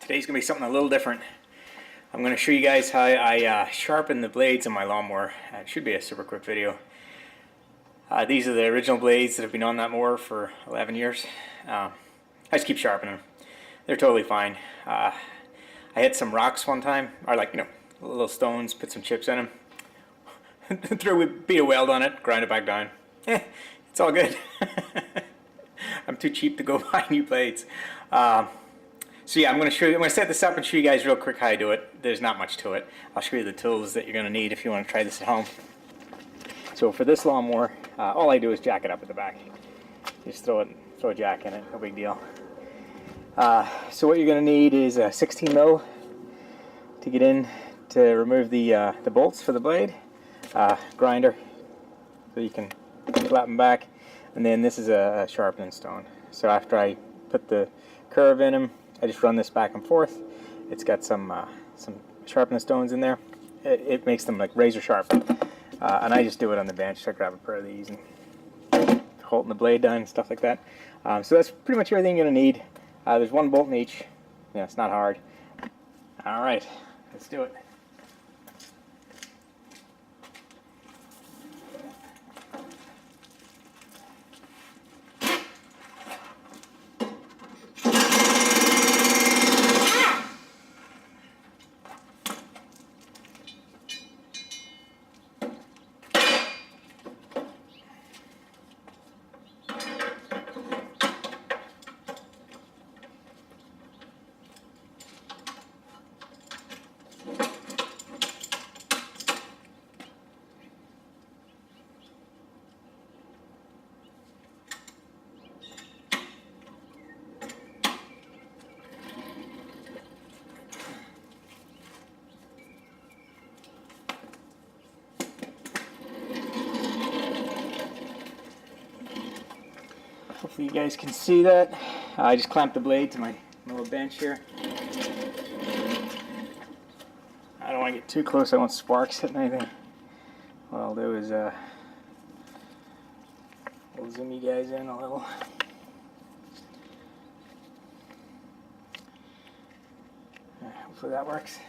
Today's going to be something a little different. I'm going to show you guys how I sharpen the blades on my lawnmower. It should be a super quick video. These are the original blades that have been on that mower for 11 years. I just keep sharpening them. They're totally fine. I hit some rocks one time, or little stones, put some chips in them. Threw a bead of weld on it, grind it back down. It's all good. I'm too cheap to go buy new blades. So yeah, I'm going to set this up and show you guys real quick how I do it. There's not much to it. I'll show you the tools that you're going to need if you want to try this at home. So for this lawnmower, all I do is jack it up at the back. Just throw a jack in it, no big deal. So what you're going to need is a 16 mil to get in to remove the bolts for the blade, grinder, so you can flap them back, and then this is a sharpening stone. So after I put the curve in them, I just run this back and forth. It's got some sharpening stones in there. It makes them like razor sharp. And I just do it on the bench. So I grab a pair of these and holding the blade down and stuff like that. So that's pretty much everything you're going to need. There's one bolt in each. Yeah, it's not hard. All right, let's do it. Hopefully you guys can see that. I just clamped the blade to my little bench here. I don't want to get too close. I don't want sparks hitting anything. What I'll do is we'll zoom you guys in a little. Hopefully that works.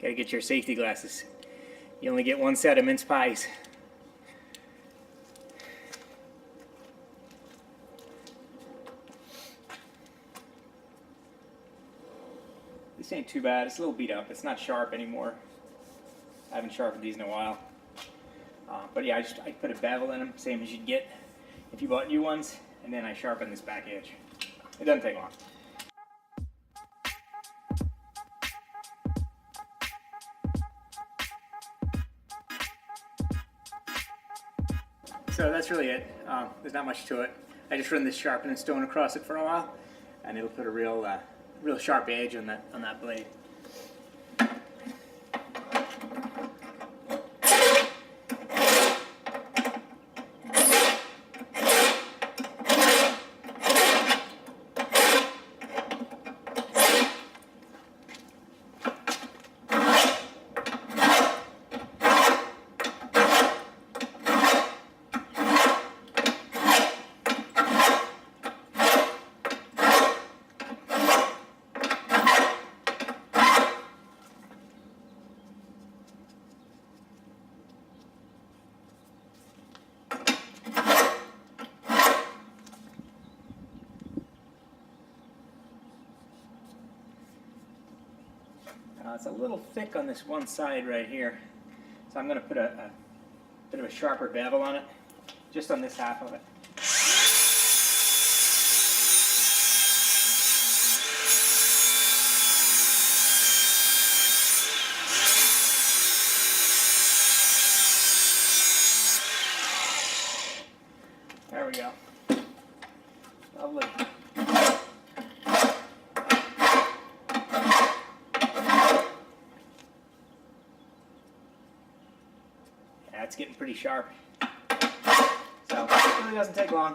Gotta get your safety glasses. You only get one set of mince pies. This ain't too bad. It's a little beat up. It's not sharp anymore. I haven't sharpened these in a while. But yeah, I put a bevel in them, same as you'd get if you bought new ones, and then I sharpen this back edge. It doesn't take long. So that's really it. There's not much to it. I just run this sharpening stone across it for a while, and it'll put a real sharp edge on that blade. It's a little thick on this one side right here, so I'm going to put a bit of a sharper bevel on it, just on this half of it. There we go. Lovely. It's getting pretty sharp, so it really doesn't take long.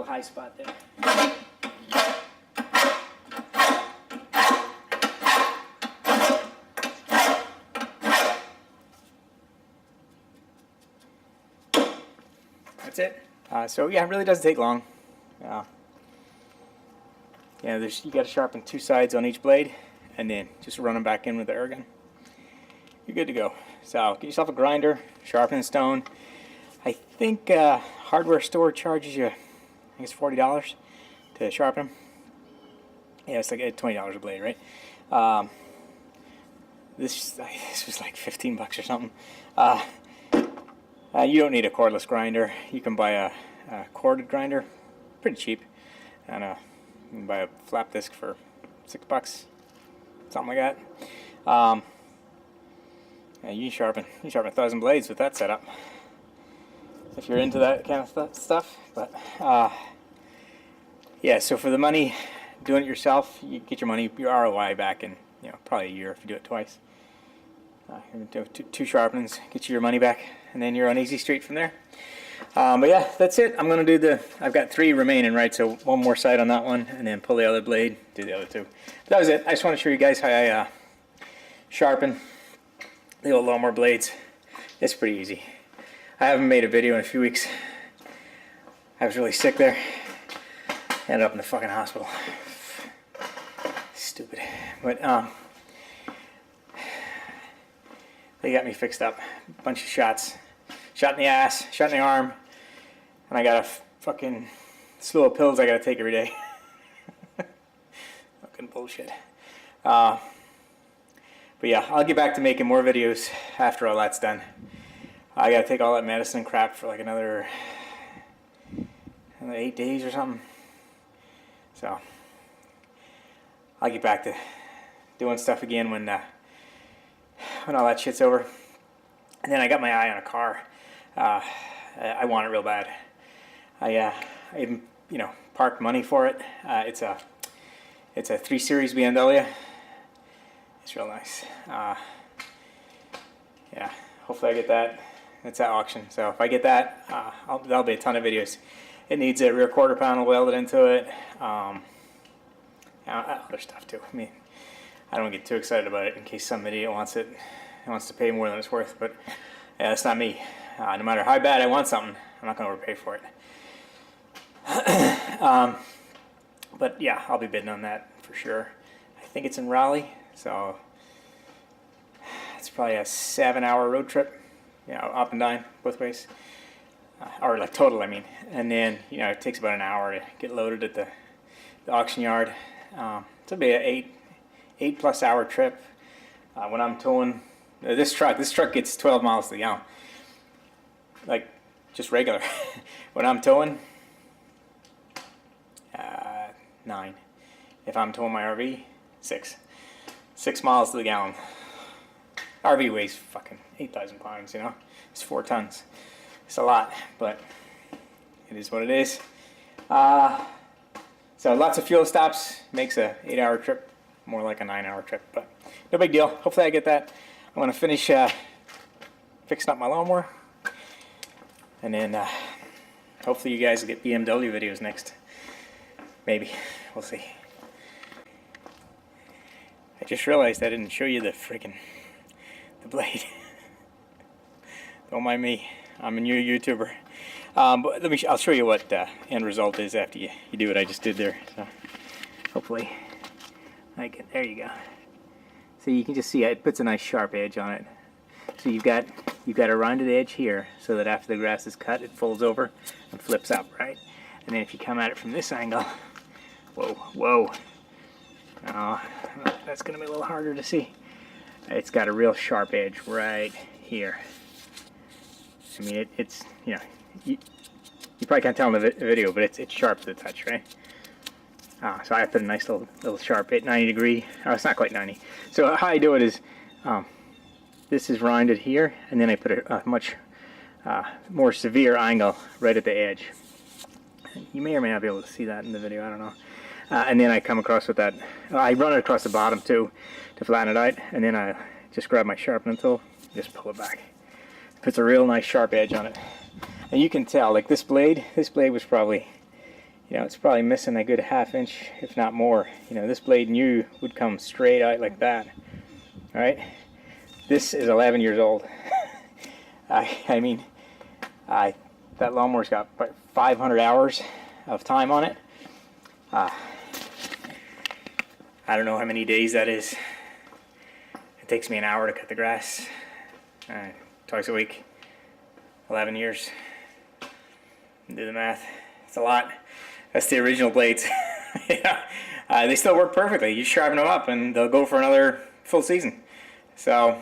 little high spot there. That's it. So yeah, it really doesn't take long. Yeah, you got to sharpen 2 sides on each blade, and then just run them back in with the air gun. You're good to go. So get yourself a grinder, sharpening stone. I think hardware store charges you, I think it's $40 to sharpen them. Yeah, it's like $20 a blade, right? This was like 15 bucks or something. You don't need a cordless grinder. You can buy a corded grinder, pretty cheap, and you can buy a flap disc for $6, something like that. You can sharpen 1,000 blades with that setup if you're into that kind of stuff. But yeah, so for the money, doing it yourself, you get your ROI back in probably a year if you do it twice. Do 2 sharpenings, get you your money back, and then you're on easy street from there. But yeah, that's it. I'm gonna do I've got 3 remaining, right? So 1 more side on that one, and then pull the other blade, do the other 2. But that was it. I just want to show you guys how I sharpen the old lawnmower blades. It's pretty easy. I haven't made a video in a few weeks. I was really sick there. Ended up in the fucking hospital. Stupid. But they got me fixed up. A bunch of shots. Shot in the ass, shot in the arm, and I got a fucking slew of pills I gotta take every day. Fucking bullshit. But yeah, I'll get back to making more videos after all that's done. I gotta take all that medicine and crap for like another 8 days or something. So I'll get back to doing stuff again when all that shit's over. And then I got my eye on a car. I want it real bad. I even parked money for it. It's a 3 Series BMW. It's real nice. Yeah, hopefully I get that. It's at auction. So if I get that, that'll be a ton of videos. It needs a rear quarter panel welded into it. Other stuff too. I mean, I don't get too excited about it in case some idiot wants it. He wants to pay more than it's worth, but yeah, that's not me. No matter how bad I want something, I'm not going to overpay for it. But yeah, I'll be bidding on that for sure. I think it's in Raleigh, so it's probably a 7-hour road trip, up and down both ways, or like total, I mean. And then it takes about an hour to get loaded at the auction yard. It'll be an 8+ hour trip. When I'm towing this truck gets 12 miles to the gallon, like just regular. When I'm towing, 9. If I'm towing my RV, 6 miles to the gallon. RV weighs fucking 8,000 pounds, it's 4 tons. It's a lot, but it is what it is. So lots of fuel stops, makes a 8-hour trip more like a 9-hour trip, but no big deal. Hopefully I get that. I'm going to finish fixing up my lawnmower, and then hopefully you guys will get BMW videos next. Maybe. We'll see. I just realized I didn't show you the blade. Don't mind me. I'm a new YouTuber. But I'll show you what the end result is after you do what I just did there. So hopefully there you go. So you can just see it puts a nice sharp edge on it. So you've got a rounded edge here, so that after the grass is cut, it folds over and flips up, right? And then if you come at it from this angle, whoa, oh, that's going to be a little harder to see. It's got a real sharp edge right here. I mean, it's you probably can't tell in the video, but it's sharp to the touch, right? So I put a nice little sharp 90 degree. Oh, it's not quite 90. So how I do it is, this is rounded here, and then I put a much more severe angle right at the edge. You may or may not be able to see that in the video, I don't know. And then I come across with that. I run it across the bottom too to flatten it out, and then I just grab my sharpening tool, just pull it back. It puts a real nice sharp edge on it. And you can tell, like this blade was probably you know, it's probably missing a good ½ inch, if not more. You know, this blade new would come straight out like that. All right, this is 11 years old. I mean, that lawnmower's got about 500 hours of time on it. I don't know how many days that is. It takes me an hour to cut the grass, twice a week. 11 years. Do the math. It's a lot. That's the original blades. Yeah, they still work perfectly. You sharpen them up and they'll go for another full season. So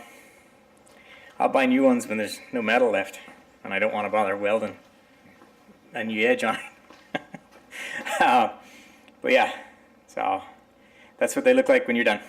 I'll buy new ones when there's no metal left and I don't want to bother welding a new edge on it. But yeah, so that's what they look like when you're done.